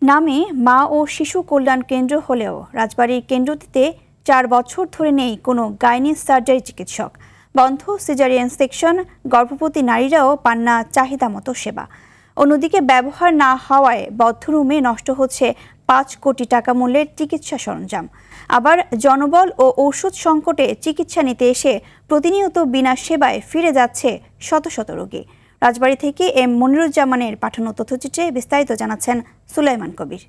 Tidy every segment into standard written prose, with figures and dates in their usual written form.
নামে মা ও শিশু কল্যাণ কেন্দ্র হলেও রাজবাড়ীর কেন্দ্রটিতে ৪ বছর ধরে নেই কোনো গাইনি সার্জারি চিকিৎসক। বন্ধ সিজারিয়ান সেকশন, গর্ভবতী নারীরাও পান না চাহিদা মতো সেবা। অন্যদিকে ব্যবহার না হওয়ায় বদ্ধ রুমে নষ্ট হচ্ছে ৫ কোটি টাকা মূল্যের চিকিৎসা সরঞ্জাম। আবার জনবল ও ঔষধ সংকটে চিকিৎসা নিতে এসে প্রতিনিয়ত বিনা সেবায় ফিরে যাচ্ছে শত শত রোগী। রাজবাড়ী থেকে এম মনিরুজ্জামানের পাঠানো তথ্যচিত্রে বিস্তারিত জানাচ্ছেন সুলাইমান কবির।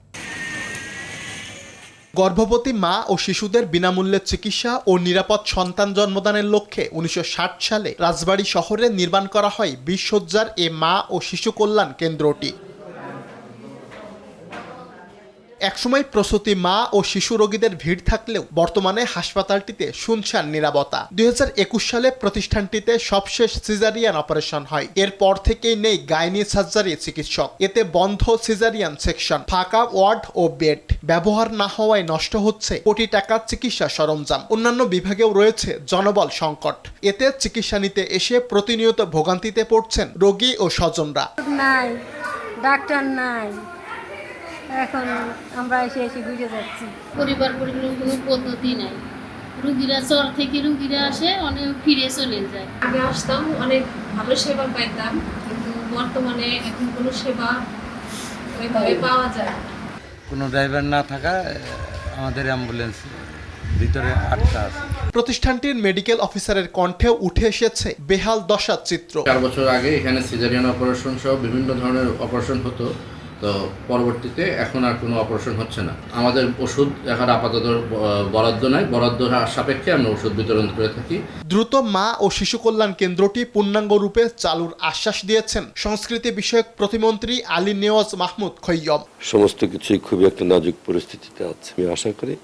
গর্ভবতী মা ও শিশুদের বিনামূল্যে চিকিৎসা ও নিরাপদ সন্তান জন্মদানের লক্ষ্যে ১৯৬০ সালে রাজবাড়ী শহরে নির্মাণ করা হয় ২০ শয্যার এ মা ও শিশু কল্যাণ কেন্দ্রটি। একসময় প্রসূতি মা ও শিশু রোগীদের ভিড় থাকলেও বর্তমানে হাসপাতালটিতে শুনশান নীরবতা। ২০২১ সালে প্রতিষ্ঠানটিতে সবশেষ সিজারিয়ান অপারেশন হয়। এরপর থেকেই নেই গাইনি সার্জারি চিকিৎসক। এতে বন্ধ সিজারিয়ান সেকশন, ফাঁকা ওয়ার্ড ও বেড। ব্যবহার না হওয়ায় নষ্ট হচ্ছে কোটি টাকার চিকিৎসা সরঞ্জাম। অন্যান্য বিভাগেও রয়েছে জনবল সংকট। এতে চিকিৎসা নিতে এসে প্রতিনিয়ত ভোগান্তিতে পড়ছেন রোগী ও স্বজনরা। নাই ডাক্তার নাই, এখন আমরা এসে ঘুরে যাচ্ছি। পরিবার পরিকল্পনার কোনো পদ্ধতি নাই। রুগীরা চর থেকে রুগীরা আসে, অনেক ফিরে চলে যায়। আগে আসতাম, অনেক ভালো সেবা পাইতাম, কিন্তু বর্তমানে এখন কোনো সেবা ওইভাবে পাওয়া যায় না। কোনো ড্রাইভার না থাকায় আমাদের অ্যাম্বুলেন্স ভিতরে আটকা আছে। প্রতিষ্ঠানটির মেডিকেল অফিসারের কণ্ঠেও উঠে এসেছে বেহাল দশার চিত্র। ৪ বছর আগে এখানে সিজারিয়ান অপারেশন সহ বিভিন্ন ধরনের অপারেশন হতো, তো পরবর্তীতে এখন আর কোনো অপারেশন হচ্ছে না। আমাদের ওষুধ এখন আপাতত বরাদ্দ নাই, বরাদ্দ সাপেক্ষে আমরা ওষুধ বিতরণ করে থাকি। দ্রুত মা ও শিশু কল্যাণ কেন্দ্রটি পূর্ণাঙ্গ রূপে চালুর আশ্বাস দিয়েছেন সংস্কৃতি বিষয়ক প্রতিমন্ত্রী আলী নেওয়াজ মাহমুদ খৈয়ম। সমস্ত কিছুই খুবই একটা নাজুক পরিস্থিতিতে আছে। আমি আশা করি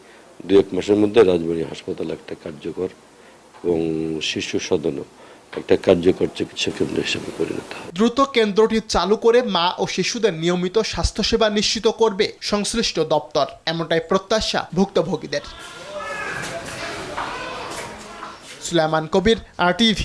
২-১ মাসের মধ্যে রাজবাড়ী হাসপাতাল একটা কার্যকর এবং শিশু সদনও একটা কার্যকর চিকিৎসা কেন্দ্র হিসেবে পরিণত হবে। দ্রুত কেন্দ্রটি চালু করে মা ও শিশুদের নিয়মিত স্বাস্থ্যসেবা নিশ্চিত করবে সংশ্লিষ্ট দপ্তর, এমনটাই প্রত্যাশা ভুক্তভোগীদের। সুলাইমান কবির, RTV।